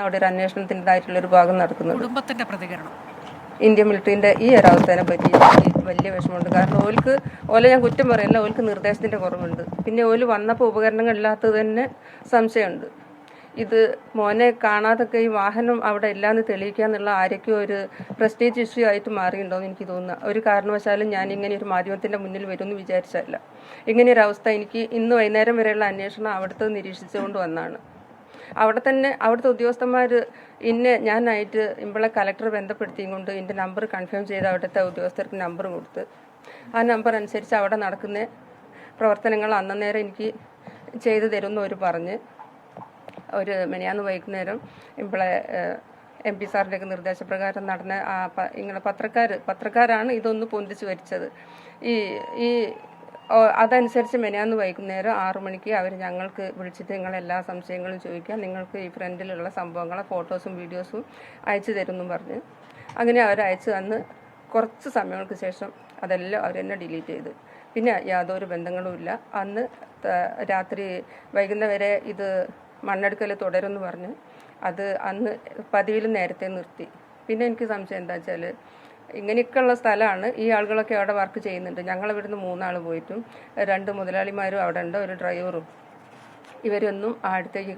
അവിടെ ഒരു അന്വേഷണത്തിൻ്റെതായിട്ടുള്ളൊരു ഭാഗം നടക്കുന്നുണ്ട്. കുടുംബത്തിൻ്റെ പ്രതികരണം ഇന്ത്യൻ മിലിറ്ററിൻ്റെ ഈ ഒരവസ്ഥയെ പറ്റി വലിയ വിഷമമുണ്ട്. കാരണം ഓല ഞാൻ കുറ്റം പറയല്ല, ഓൽക്ക് നിർദ്ദേശത്തിൻ്റെ കുറവുണ്ട്. പിന്നെ ഓല് വന്നപ്പോൾ ഉപകരണങ്ങളില്ലാത്തത് തന്നെ സംശയമുണ്ട്. ഇത് മോനെ കാണാതൊക്കെ ഈ വാഹനം അവിടെ ഇല്ലാന്ന് തെളിയിക്കുക എന്നുള്ള ആരൊക്കെ ഒരു പ്രസ്റ്റേജ് ഇഷ്യൂ ആയിട്ട് മാറിയിട്ടുണ്ടോയെന്ന് എനിക്ക് തോന്നുന്നു. ഒരു കാരണവശാലും ഞാൻ ഇങ്ങനെ ഒരു മാധ്യമത്തിൻ്റെ മുന്നിൽ വരുമെന്ന് വിചാരിച്ചല്ല. ഇങ്ങനെയൊരു അവസ്ഥ എനിക്ക് ഇന്ന് വൈകുന്നേരം വരെയുള്ള അന്വേഷണം അവിടുത്തെ നിരീക്ഷിച്ചുകൊണ്ട് വന്നാണ്. അവിടുത്തെ ഉദ്യോഗസ്ഥന്മാർ ഞാനായിട്ട് ഇമ്പളെ കലക്ടർ ബന്ധപ്പെടുത്തിയും കൊണ്ട് എൻ്റെ നമ്പർ കൺഫേം ചെയ്ത് അവിടുത്തെ ഉദ്യോഗസ്ഥർക്ക് നമ്പർ കൊടുത്ത് ആ നമ്പർ അനുസരിച്ച് അവിടെ നടക്കുന്ന പ്രവർത്തനങ്ങൾ അന്നേരം എനിക്ക് ചെയ്തു തരുമെന്ന് അവർ പറഞ്ഞ് ഒരു മെനിയാന്ന് വൈകുന്നേരം ഇമ്പളെ MP സാറിൻ്റെയൊക്കെ നിർദ്ദേശപ്രകാരം നടന്ന ഇങ്ങനെ പത്രക്കാരാണ് ഇതൊന്ന് പൊന്തിച്ച് വരിച്ചത്. ഈ അതനുസരിച്ച് മെനിയാന്ന് വൈകുന്നേരം 6 മണിക്ക് അവർ ഞങ്ങൾക്ക് വിളിച്ചിട്ട് നിങ്ങളെല്ലാ സംശയങ്ങളും ചോദിക്കുക, നിങ്ങൾക്ക് ഈ ഫ്രണ്ടിലുള്ള സംഭവങ്ങളെ ഫോട്ടോസും വീഡിയോസും അയച്ചു തരുമെന്നും പറഞ്ഞ് അങ്ങനെ അവർ അയച്ചു തന്ന് കുറച്ച് സമയങ്ങൾക്ക് ശേഷം അതെല്ലാം അവരെന്നെ ഡിലീറ്റ് ചെയ്ത്. പിന്നെ യാതൊരു ബന്ധങ്ങളുമില്ല. അന്ന് രാത്രി വൈകുന്നേരം വരെ ഇത് മണ്ണെടുക്കൽ തുടരുമെന്ന് പറഞ്ഞ് അത് അന്ന് പതിവിലും നേരത്തെ നിർത്തി. പിന്നെ എനിക്ക് സംശയം എന്താ വെച്ചാൽ ഇങ്ങനെയൊക്കെയുള്ള സ്ഥലമാണ്, ഈ ആളുകളൊക്കെ അവിടെ വർക്ക് ചെയ്യുന്നുണ്ട്. ഞങ്ങളിവിടുന്ന് 3 ആൾ പോയിട്ടും 2 മുതലാളിമാരും അവിടെ ഉണ്ട്, ഒരു ഡ്രൈവറും. ഇവരൊന്നും അടുത്തേക്ക്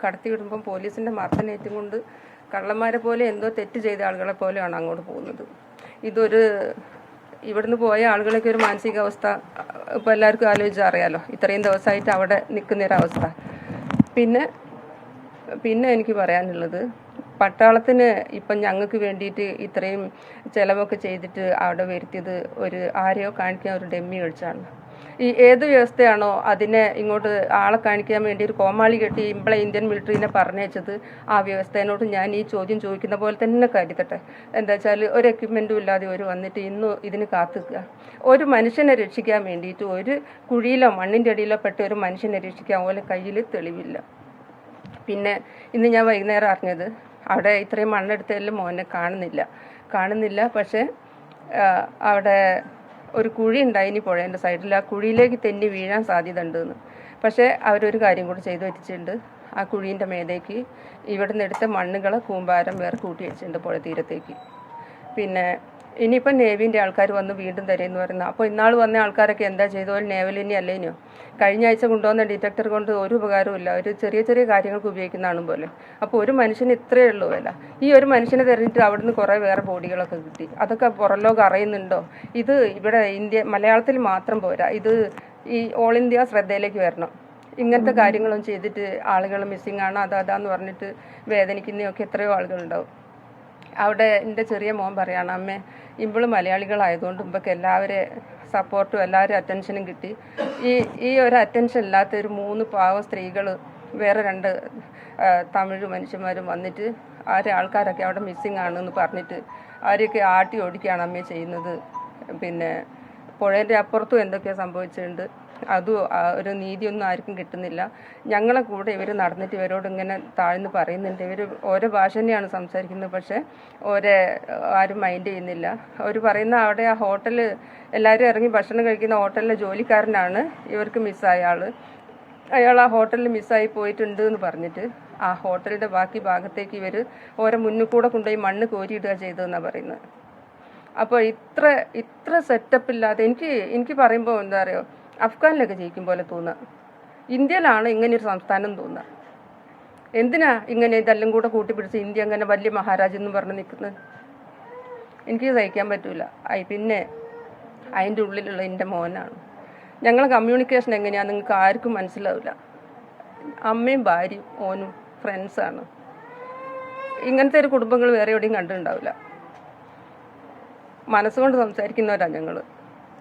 കടത്തിവിടുമ്പം പോലീസിൻ്റെ മർദ്ദനേറ്റും കൊണ്ട് കള്ളന്മാരെ പോലെ എന്തോ തെറ്റ് ചെയ്ത ആളുകളെ പോലെയാണ് അങ്ങോട്ട് പോകുന്നത്. ഇവിടുന്ന് പോയ ആളുകളൊക്കെ ഒരു മാനസികാവസ്ഥ ഇപ്പോൾ എല്ലാവർക്കും ആലോചിച്ചാൽ അറിയാലോ, ഇത്രയും ദിവസമായിട്ട് അവിടെ നിൽക്കുന്നൊരവസ്ഥ. പിന്നെ എനിക്ക് പറയാനുള്ളത്, പട്ടാളത്തിന് ഇപ്പം ഞങ്ങൾക്ക് വേണ്ടിയിട്ട് ഇത്രയും ചിലവൊക്കെ ചെയ്തിട്ട് അവിടെ വരുത്തിയത് ആരെയോ കാണിക്കാൻ ഒരു ഡെമ്മി കളിച്ചാണ്. ഈ ഏത് വ്യവസ്ഥയാണോ അതിനെ ഇങ്ങോട്ട് ആളെ കാണിക്കാൻ വേണ്ടി ഒരു കോമാളി കെട്ടി ഇമ്പളെ ഇന്ത്യൻ മിലിറ്ററിനെ പറഞ്ഞയച്ചത്, ആ വ്യവസ്ഥേനോട് ഞാൻ ഈ ചോദ്യം ചോദിക്കുന്ന പോലെ തന്നെ കരുതട്ടെ. എന്താ വെച്ചാൽ ഒരു എക്യുപ്മെൻറ്റും ഇല്ലാതെ ഒരു വന്നിട്ട് ഇന്നും ഇതിന് കാത്തുക്കുക. ഒരു മനുഷ്യനെ രക്ഷിക്കാൻ വേണ്ടിയിട്ട് ഒരു കുഴിയിലോ മണ്ണിൻ്റെ അടിയിലോ പെട്ട ഒരു മനുഷ്യനെ രക്ഷിക്കാൻ പോലെ കയ്യിൽ തെളിവില്ല. പിന്നെ ഇന്ന് ഞാൻ വൈകുന്നേരം അറിഞ്ഞത് അവിടെ ഇത്രയും മണ്ണെടുത്തതിലും മോനെ കാണുന്നില്ല. പക്ഷേ അവിടെ ഒരു കുഴി ഉണ്ടായിനി പുഴേൻ്റെ സൈഡിൽ, ആ കുഴിയിലേക്ക് തെന്നി വീഴാൻ സാധ്യത ഉണ്ടെന്ന്. പക്ഷേ അവരൊരു കാര്യം കൂടി ചെയ്തു വെച്ചിട്ടുണ്ട്, ആ കുഴീൻ്റെ മേലേക്ക് ഇവിടുന്ന് എടുത്ത മണ്ണുകളെ കൂമ്പാരം വേറെ കൂട്ടി വെച്ചിട്ടുണ്ട് പുഴ തീരത്തേക്ക്. പിന്നെ ഇനിയിപ്പം നേവീൻ്റെ ആൾക്കാർ വന്ന് വീണ്ടും തരുമെന്ന് പറയുന്നത്. അപ്പോൾ ഇന്നാൾ വന്ന ആൾക്കാരൊക്കെ എന്താ ചെയ്തോ, നേവലിനി അല്ലേനോ? കഴിഞ്ഞ ആഴ്ച കൊണ്ടുവന്ന ഡിറ്റക്ടർ കൊണ്ട് ഒരു ഉപകാരമില്ല, ഒരു ചെറിയ കാര്യങ്ങൾക്ക് ഉപയോഗിക്കുന്നതാണ് പോലെ. അപ്പോൾ ഒരു മനുഷ്യന് ഇത്രയേ ഉള്ളൂ വില. ഈ ഒരു മനുഷ്യനെ തിരഞ്ഞിട്ട് അവിടുന്ന് കുറേ വേറെ ബോഡികളൊക്കെ കിട്ടി. അതൊക്കെ പുറം ലോകം അറിയുന്നുണ്ടോ? ഇത് ഇവിടെ മലയാളത്തിൽ മാത്രം പോരാ, ഇത് ഈ ഓൾ ഇന്ത്യ ശ്രദ്ധയിലേക്ക് വരണം. ഇങ്ങനത്തെ കാര്യങ്ങളും ചെയ്തിട്ട് ആളുകൾ മിസ്സിങ് ആണ് അതാന്ന് പറഞ്ഞിട്ട് വേദനിക്കുന്നതൊക്കെ എത്രയോ ആളുകളുണ്ടാവും. അവിടെ എൻ്റെ ചെറിയ മോൻ പറയാണ്, അമ്മേ ഇവള് മലയാളികളായതുകൊണ്ട് ഇവർക്ക് എല്ലാവരും സപ്പോർട്ടും എല്ലാവരും അറ്റൻഷനും കിട്ടി. ഈ ഒരു അറ്റൻഷൻ ഇല്ലാത്ത ഒരു 3 പാവ സ്ത്രീകൾ വേറെ 2 തമിഴ് മനുഷ്യന്മാരും വന്നിട്ട് ആൾക്കാരൊക്കെ അവിടെ മിസ്സിങ് ആണെന്ന് പറഞ്ഞിട്ട് അവരെയൊക്കെ ആട്ടി ഓടിക്കുകയാണ് അമ്മയെ ചെയ്യുന്നത്. പിന്നെ പുഴേൻ്റെ അപ്പുറത്തും എന്തൊക്കെയോ സംഭവിച്ചിട്ടുണ്ട്, അതും ഒരു നീതിയൊന്നും ആർക്കും കിട്ടുന്നില്ല. ഞങ്ങളെ കൂടെ ഇവർ നടന്നിട്ട് ഇവരോട് ഇങ്ങനെ താഴ്ന്ന് പറയുന്നുണ്ട്. ഇവർ ഓരോ ഭാഷ തന്നെയാണ് സംസാരിക്കുന്നത്, പക്ഷേ ആരും മൈൻഡ് ചെയ്യുന്നില്ല. അവർ പറയുന്ന അവിടെ ആ ഹോട്ടൽ എല്ലാവരും ഇറങ്ങി ഭക്ഷണം കഴിക്കുന്ന ഹോട്ടലിലെ ജോലിക്കാരനാണ് ഇവർക്ക് മിസ്സായ അയാൾ ആ ഹോട്ടലിൽ മിസ്സായി പോയിട്ടുണ്ട് എന്ന് പറഞ്ഞിട്ട് ആ ഹോട്ടലിൻ്റെ ബാക്കി ഭാഗത്തേക്ക് ഇവർ ഓരോ മുന്നിൽ കൂടെ കൊണ്ടുപോയി മണ്ണ് കോരിയിടുക ചെയ്തതെന്നാണ് പറയുന്നത്. അപ്പോൾ ഇത്ര സെറ്റപ്പില്ലാതെ എനിക്ക് പറയുമ്പോൾ എന്താ പറയുക, അഫ്ഗാനിലൊക്കെ ജയിക്കും പോലെ തോന്നുക. ഇന്ത്യയിലാണ് ഇങ്ങനെയൊരു സംസ്ഥാനം തോന്നുക. എന്തിനാ ഇങ്ങനെ ഇതെല്ലാം കൂടെ കൂട്ടിപ്പിടിച്ച് ഇന്ത്യ അങ്ങനെ വലിയ മഹാരാജ്യം എന്ന് പറഞ്ഞ് നിൽക്കുന്നത്? എനിക്ക് സഹിക്കാൻ പറ്റൂല. പിന്നെ അതിൻ്റെ ഉള്ളിലുള്ള എൻ്റെ മോനാണ്. ഞങ്ങളെ കമ്മ്യൂണിക്കേഷൻ എങ്ങനെയാണ് നിങ്ങൾക്ക് ആർക്കും മനസ്സിലാവില്ല. അമ്മയും ഭാര്യയും മോനും ഫ്രണ്ട്സാണ്. ഇങ്ങനത്തെ ഒരു കുടുംബങ്ങൾ വേറെ എവിടെയും കണ്ടിട്ടുണ്ടാവില്ല. മനസ്സുകൊണ്ട് സംസാരിക്കുന്നവരാണ് ഞങ്ങൾ.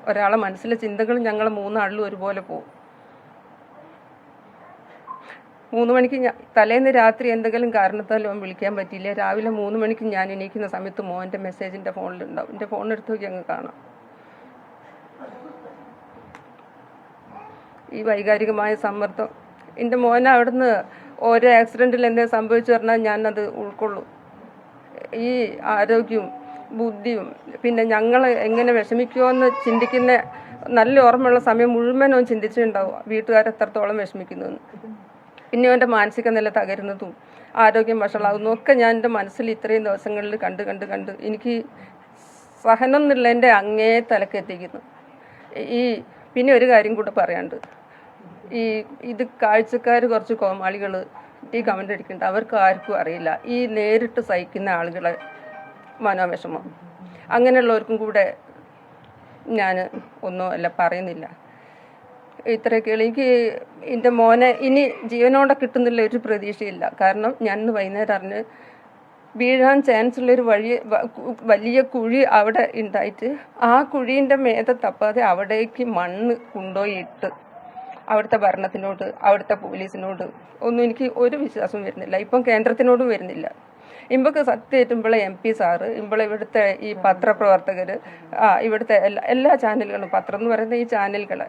ഒരാളെ മനസ്സിലെ ചിന്തകളും ഞങ്ങൾ 3 ആളിലും ഒരുപോലെ പോകും. 3 മണിക്ക് തലേന്ന് രാത്രി എന്തെങ്കിലും കാരണത്താൽ അവൻ വിളിക്കാൻ പറ്റിയില്ല, രാവിലെ 3 മണിക്ക് ഞാൻ എണീക്കുന്ന സമയത്ത് മോൻ്റെ മെസ്സേജിൻ്റെ ഫോണിലുണ്ടാവും. എൻ്റെ ഫോണെടുത്ത് നോക്കി അങ്ങ് കാണാം. ഈ വൈകാരികമായ സമ്മർദ്ദം എൻ്റെ മോനെ അവിടുന്ന് ഓരോ ആക്സിഡൻറ്റിൽ എന്തെങ്കിലും സംഭവിച്ചു പറഞ്ഞാൽ ഞാനത് ഉൾക്കൊള്ളും. ഈ ആരോഗ്യവും ബുദ്ധിയും പിന്നെ ഞങ്ങൾ എങ്ങനെ വിഷമിക്കുമോ എന്ന് ചിന്തിക്കുന്ന നല്ല ഓർമ്മയുള്ള സമയം മുഴുവനും ചിന്തിച്ചിട്ടുണ്ടാവും വീട്ടുകാരെത്രത്തോളം വിഷമിക്കുന്നതെന്ന്. പിന്നെ അവൻ്റെ മാനസിക നില തകരുന്നതും ആരോഗ്യം വഷളാകുന്നു ഒക്കെ ഞാൻ എൻ്റെ മനസ്സിൽ ഇത്രയും ദിവസങ്ങളിൽ കണ്ട് എനിക്ക് സഹനം എന്നുള്ളതിൻ്റെ അങ്ങേ തലക്ക് എത്തിക്കുന്നു. പിന്നെ ഒരു കാര്യം കൂടെ പറയാണ്ട്, ഇത് കാഴ്ചക്കാർ കുറച്ച് കോമാളികൾ ഈ കമൻ്റ് അടിക്കുന്നുണ്ട്. അവർക്ക് ആർക്കും അറിയില്ല ഈ നേരിട്ട് സഹിക്കുന്ന ആളുകളെ മനോവിഷമം. അങ്ങനെയുള്ളവർക്കും കൂടെ ഞാൻ ഒന്നും അല്ല പറയുന്നില്ല. ഇത്രയൊക്കെയുള്ളൂ. എനിക്ക് എൻ്റെ മോനെ ഇനി ജീവനോടെ കിട്ടുന്നില്ല ഒരു പ്രതീക്ഷയില്ല. കാരണം ഞാൻ ഇന്ന് വൈകുന്നേരം അറിഞ്ഞ് വീഴാൻ ചാൻസ് ഉള്ളൊരു വലിയ കുഴി അവിടെ ഉണ്ടായിട്ട് ആ കുഴീൻ്റെ മേതെ തപ്പാതെ അവിടേക്ക് മണ്ണ് കൊണ്ടുപോയി ഇട്ട് അവിടുത്തെ ഭരണത്തിനോട് അവിടുത്തെ പോലീസിനോട് ഒന്നും എനിക്ക് ഒരു വിശ്വാസവും വരുന്നില്ല. ഇപ്പം കേന്ദ്രത്തിനോടും വരുന്നില്ല. ഇമ്പക്ക് സത്യമായിട്ടും ഇവിടെ MP സാറ്, ഇവിടെ ഇവിടുത്തെ ഈ പത്രപ്രവർത്തകർ, ഇവിടുത്തെ എല്ലാ ചാനലുകളും, പത്രം എന്ന് പറയുന്ന ഈ ചാനലുകൾ,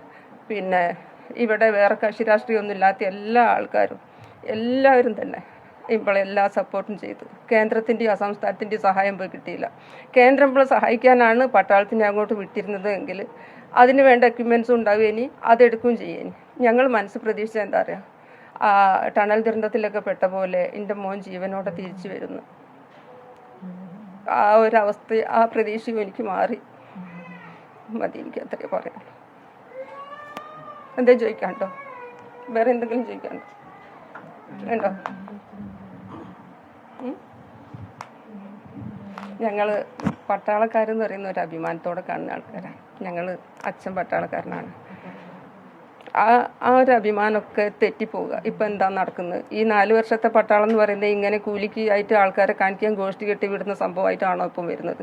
പിന്നെ ഇവിടെ വേറെ കക്ഷി രാഷ്ട്രീയമൊന്നും ഇല്ലാത്ത എല്ലാ ആൾക്കാരും എല്ലാവരും തന്നെ ഇപ്പോഴെല്ലാ സപ്പോർട്ടും ചെയ്തു. കേന്ദ്രത്തിൻ്റെയും സംസ്ഥാനത്തിൻ്റെയും സഹായം പോയി കിട്ടിയില്ല. കേന്ദ്രം ഇപ്പോൾ സഹായിക്കാനാണ് പട്ടാളത്തിനെ അങ്ങോട്ട് വിട്ടിരുന്നത് എങ്കിൽ അതിന് വേണ്ട എക്യുപ്മെൻസും ഉണ്ടാവുകയിനി, അതെടുക്കുകയും ചെയ്യേനി. ഞങ്ങൾ മനസ്സ് പ്രതീക്ഷിച്ച എന്താ പറയുക, ടണൽ ദുരന്തത്തിലൊക്കെ പെട്ട പോലെ എൻ്റെ മോൻ ജീവനോടെ തിരിച്ചു വരുന്നു. ആ ഒരവസ്ഥ, ആ പ്രതീക്ഷയും എനിക്ക് മാറി. മതി, എനിക്ക് അത്രയേ പറയാനുള്ളൂ. എന്തേ ചോദിക്കാണ്ടോ? വേറെ എന്തെങ്കിലും ചോദിക്കാണ്ടോ? ഉണ്ടോ? ഞങ്ങൾ പട്ടാളക്കാരെന്ന് പറയുന്ന ഒരു അഭിമാനത്തോടെ കാണുന്ന ആൾക്കാരാണ്. ഞങ്ങൾ അച്ഛൻ പട്ടാളക്കാരനാണ്. ആ ഒരു അഭിമാനമൊക്കെ തെറ്റിപ്പോവുക. ഇപ്പം എന്താ നടക്കുന്നത്? ഈ 4 വർഷത്തെ പട്ടാളം എന്ന് പറയുന്നത് ഇങ്ങനെ കൂലിക്ക് ആയിട്ട് ആൾക്കാരെ കാണിക്കാൻ ഗോഷ്ഠി കെട്ടി വിടുന്ന സംഭവമായിട്ടാണോ ഇപ്പം വരുന്നത്?